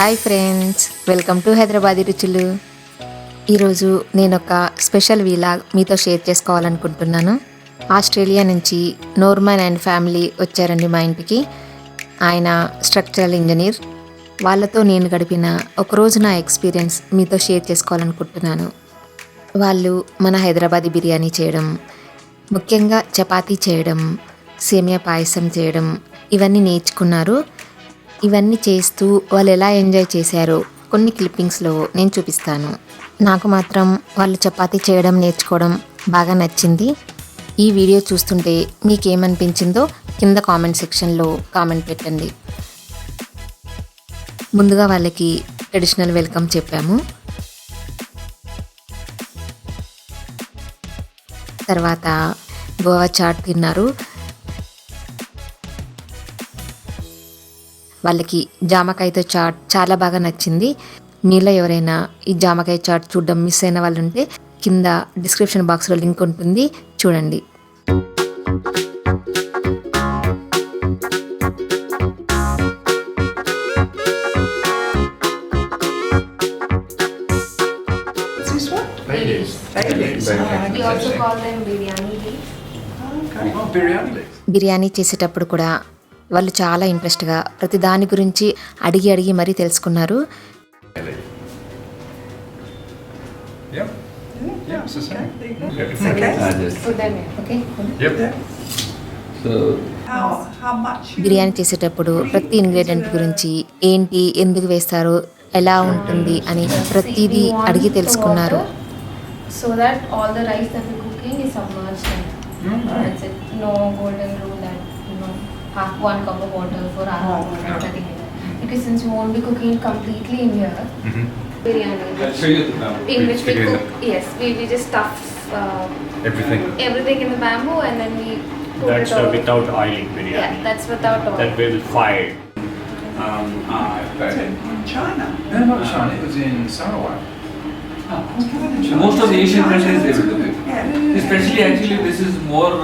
Hi friends, welcome to Hyderabadi రుచులు. ఈరోజు నేను ఒక స్పెషల్ వీలాగ్ మీతో షేర్ చేసుకోవాలనుకుంటున్నాను. ఆస్ట్రేలియా నుంచి నోర్మన్ అండ్ ఫ్యామిలీ వచ్చారండి మా ఇంటికి. ఆయన స్ట్రక్చరల్ ఇంజనీర్. వాళ్ళతో నేను గడిపిన ఒకరోజు నా ఎక్స్పీరియన్స్ మీతో షేర్ చేసుకోవాలనుకుంటున్నాను. వాళ్ళు మన హైదరాబాదీ బిర్యానీ చేయడం, ముఖ్యంగా చపాతీ చేయడం, సేమియా పాయసం చేయడం ఇవన్నీ నేర్చుకున్నారు. ఇవన్నీ చేస్తూ వాళ్ళు ఎలా ఎంజాయ్ చేశారో కొన్ని క్లిప్పింగ్స్లో నేను చూపిస్తాను. నాకు మాత్రం వాళ్ళు చపాతీ చేయడం నేర్చుకోవడం బాగా నచ్చింది. ఈ వీడియో చూస్తుంటే మీకేమనిపించిందో కింద కామెంట్ సెక్షన్లో కామెంట్ పెట్టండి. ముందుగా వాళ్ళకి ట్రెడిషనల్ వెల్కమ్ చెప్పాము. తర్వాత గోవా చాట్ తిన్నారు. వాళ్ళకి జామకాయతో చాట్ చాలా బాగా నచ్చింది. మీలో ఎవరైనా ఈ జామకాయ చాట్ చూడడం మిస్ అయిన వాళ్ళు ఉంటే కింద డిస్క్రిప్షన్ బాక్స్లో లింక్ ఉంటుంది, చూడండి. బిర్యానీ చేసేటప్పుడు కూడా వాళ్ళు చాలా ఇంట్రెస్ట్గా ప్రతి దాని గురించి అడిగి మరీ తెలుసుకున్నారు. బిర్యానీ చేసేటప్పుడు ప్రతి ఇంగ్రీడియంట్ గురించి ఏంటి, ఎందుకు వేస్తారు, ఎలా ఉంటుంది అని ప్రతిదీ అడిగి తెలుసుకున్నారు. So that all the rice that we're cooking is submerged in. That's it. No golden rule that, half 1 cup of water for half water, nothing like that. Because since we won't be cooking it completely in here, biryani. I'll show you the bamboo. In which we cook, yes, we just stuff everything in the bamboo and then we put That's it over. without oiling biryani. Yeah, that's without oil. That will fire. In China. No, not China. It was in Sarawak. Most of the Asian countries they will do it. Yeah. Especially actually this is more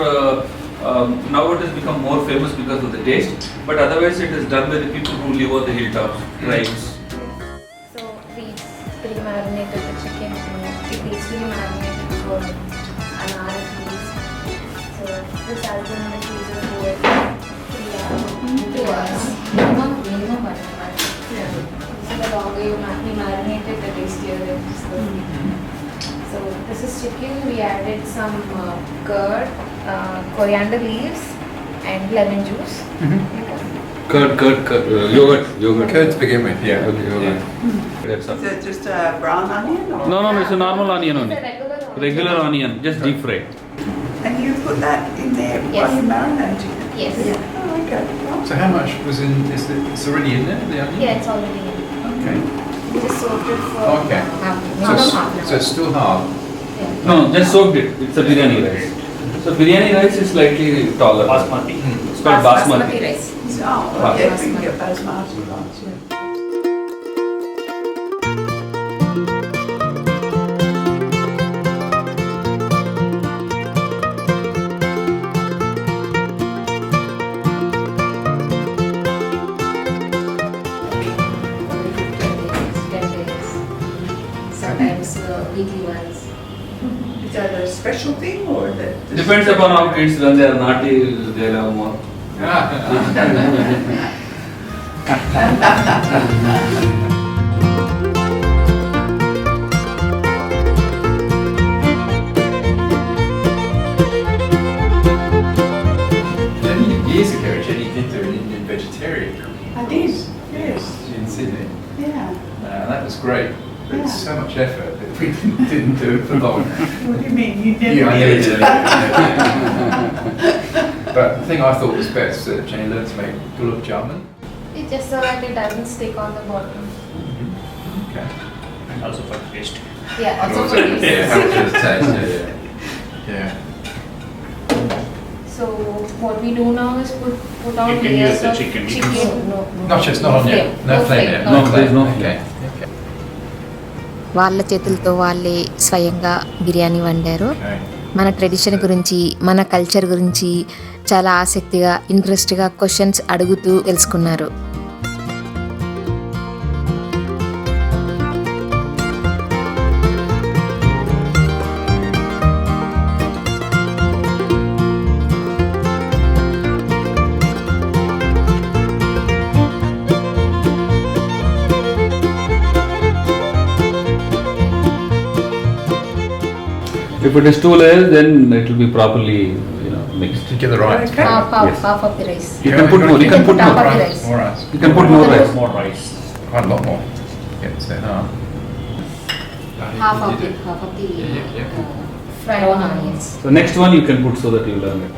now it has become more famous because of the taste, but otherwise it is done by the people who live on the hilltops, tribes. So we pre-marinated the chicken. It needs to be marinated for an hour at least. So this has been in the freezer for 2 hours. Minimum 1 hour. Yeah. So the longer you marinate it, the tastier it is. So this is chicken. We added some curd, coriander leaves, and lemon juice. Curd, yogurt. Curd to begin with, yeah. Okay, yogurt. Is it just a brown onion? Or? No, it's a normal onion It's only. a Regular onion, just deep fry. And you put that in there Yes. while you're marinating it? Yes. Yeah. Oh, okay. Well, So how much was in? It's already in there, the onion? Yeah, it's already in. Okay. We just soaked it for Okay. half So an it's, hour. so it's still hard. Yeah. No, just soaked it. It's a biryani rice. So biryani rice is slightly taller. Basmati. It's called basmati. rice. oh, okay. We can get basmati rice. Yeah. Sometimes weekly ones. Is that a special thing or that? Depends upon how kids, when they are naughty, they love more. Years ago, Jenny did do an Indian vegetarian I did. Yes. in Sydney. Yeah. That was great. But it's Yeah. so much effort that we didn't do it for long. What do you mean? You never Yeah, I did never it? did it. But the thing I thought was best that Jenny learned to make gulab jamun. It's just so that it doesn't stick on the bottom. Okay. And also for taste. Yeah, And also also, for taste. yeah, how it does taste, yeah. So what we do now is put on You can layers use the of chicken. No. Not just not on yet. No flame yet. No, there's no flame. Okay. వాళ్ళ చేతులతో వాళ్ళే స్వయంగా బిర్యానీ వండారు. Okay. మన tradition గురించి, మన culture గురించి చాలా ఆసక్తిగా, ఇంట్రెస్ట్గా క్వశ్చన్స్ అడుగుతూ తెలుసుకున్నారు. If it is 2 layers, then it will be properly, mixed. To get the right. Okay. Yes. half of the rice. You can put more. You can put Half more. of the Right, rice. more rice. You can put more rice. More rice. Quite a lot more. Yeah, so half. Half You of did the it. half of the Yeah. fried onions. So next one you can put so that you learn it.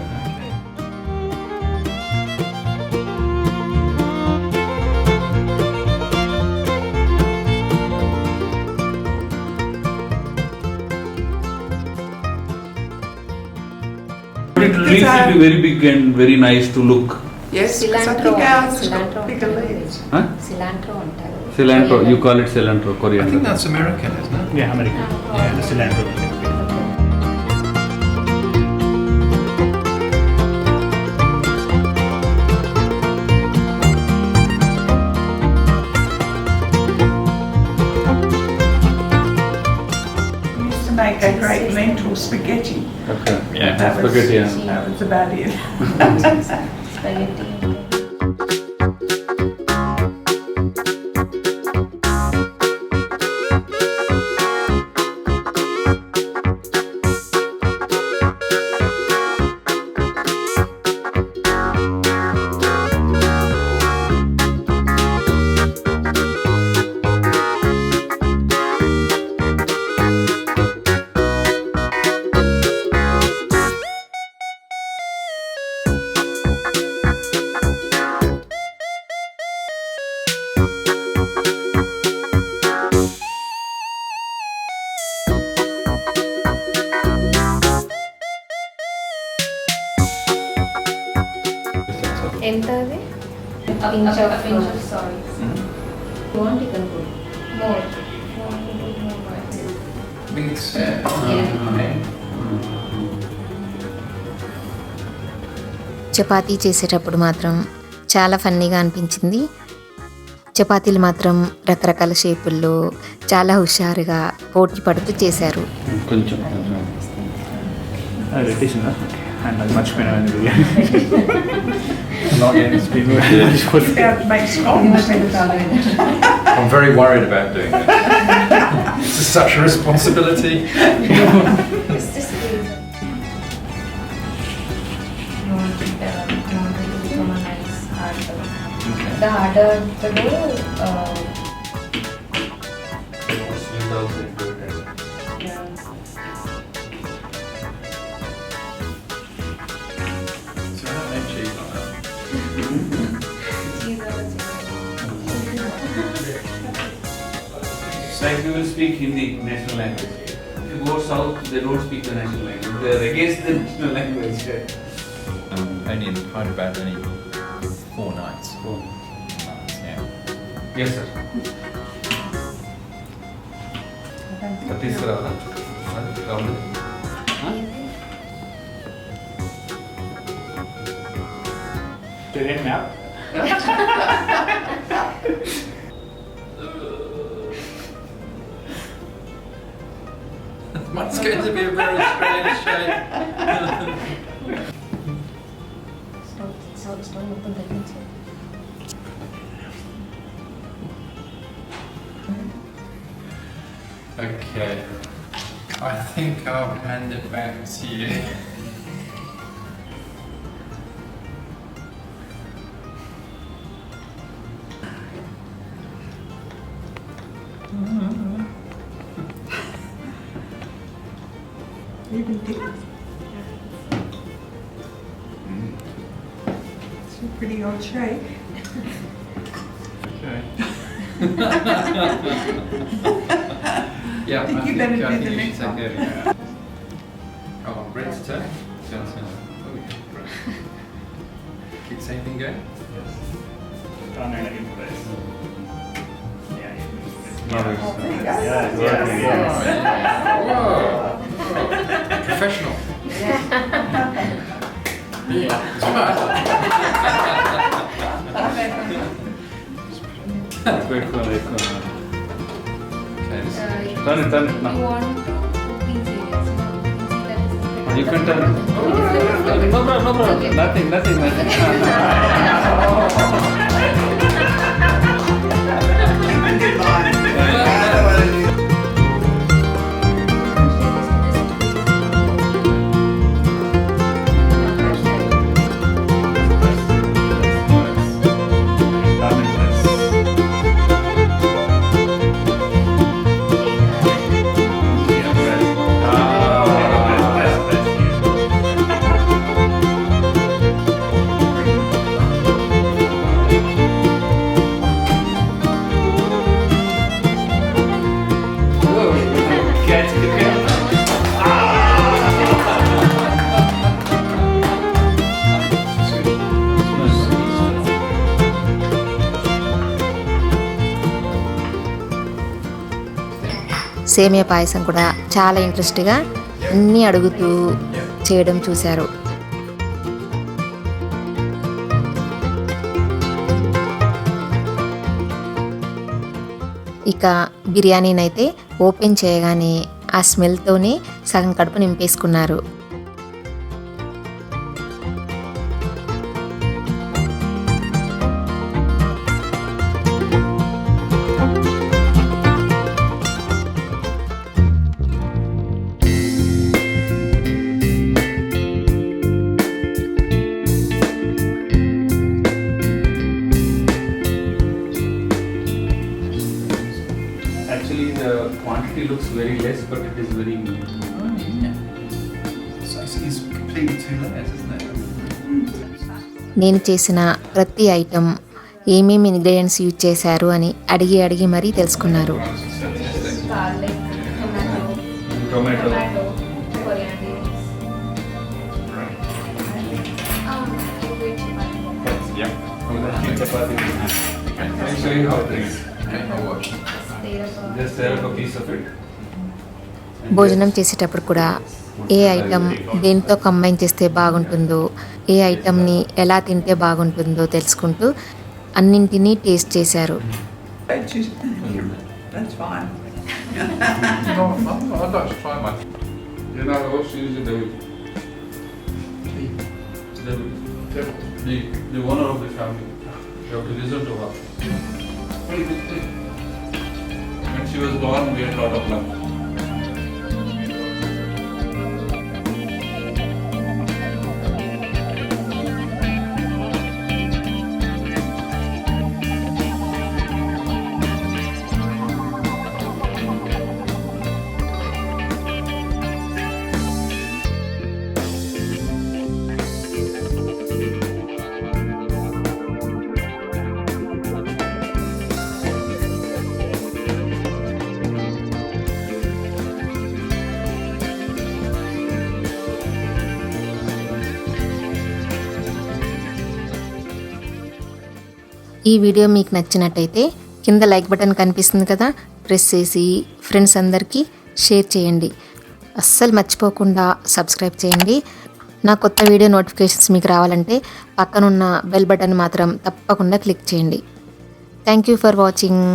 But it needs to be very big and very nice to look. Yes, because I Cilantro. think ours has got Cilantro. bigger leaves. Huh? Cilantro అంటారు. Cilantro. You call it cilantro, I coriander. think that's American, isn't it? Yeah, American. Yeah, the cilantro. We used to make a great lentil spaghetti. Okay. Yeah. That was- Spaghetti. Yeah. That was about it. Spaghetti. ఎంత అది? pinch of salt. Want you can put more. I think it's. Chapati చేసేటప్పుడు మాత్రం చాలా ఫన్నీగా అనిపించింది. చపాతీలు మాత్రం రకరకాల షేపుల్లో చాలా హుషారుగా పోటీ పడుతూ చేశారు. కొంచెం. It is enough. And as much better than the biryani. Not yet. About to make scones. I'm very worried about doing this. This is such a responsibility. It's just easy. You want to become a nice harder. The harder the dough, yeah. So I don't make cheese like that. Cheese or It's like we will speak Hindi, national language. If you go south, they don't speak the national language. They are against the national language. Only in Hyderabad, only 4 nights. Yeah. Yes, sir. Tisra. Terrain map. Mine's going to be a very strange shape. Stove మొత్తం తగ్గించి Okay. I think I'll hand it back to you. Even did. It's a pretty old shape. Okay. Yeah, I think you better do the you next should one. take it. Oh, Brett's turn. Keep the same thing going? Turn it again to rice. Yeah, There you go. yeah, yeah. Whoa! Professional. Okay, this is Turn it You now. want to be serious. No, You can turn it. No problem. Nothing. సేమియా పాయసం కూడా చాలా ఇంట్రెస్ట్గా అన్నీ అడుగుతూ చేయడం చూశారు. ఇక బిర్యానీనైతే open చేయగానే ఆ స్మెల్తోనే సగం కడుపు నింపేసుకున్నారు. Actually, the quantity looks very less, but it is very. Oh, yeah. So it's completely 2 layers, isn't it? నేను చేసిన ప్రతి ఐటెం ఏమేమి ఇంగ్రీడియంట్స్ యూజ్ చేశారు అని అడిగి మరీ తెలుసుకున్నారు. Garlic, Tomato. coriander. Right. Wait, Chepathi. Yeah. Chepathi. I'll show you how it is. Okay, I'll watch. Just tear up a piece of it. భోజనం చేసేటప్పుడు కూడా ఏ ఐటెం దేంతో కంబైన్ చేస్తే బాగుంటుందో, ఏ ఐటెంని ఎలా తింటే బాగుంటుందో తెలుసుకుంటూ అన్నింటినీ టేస్ట్ చేశారు. That's fine. No, I'd like to try one. You know, also use the the owner of the family. You have to listen to her. Very good thing. When she was born, we had a lot of luck. ఈ video మీకు నచ్చినట్టయితే కింద like button కనిపిస్తుంది కదా, press చేసి friends అందరికీ share చేయండి. అస్సలు మర్చిపోకుండా సబ్స్క్రైబ్ చేయండి. నా కొత్త వీడియో నోటిఫికేషన్స్ మీకు రావాలంటే పక్కనున్న బెల్ బటన్ మాత్రం తప్పకుండా క్లిక్ చేయండి. Thank you for watching.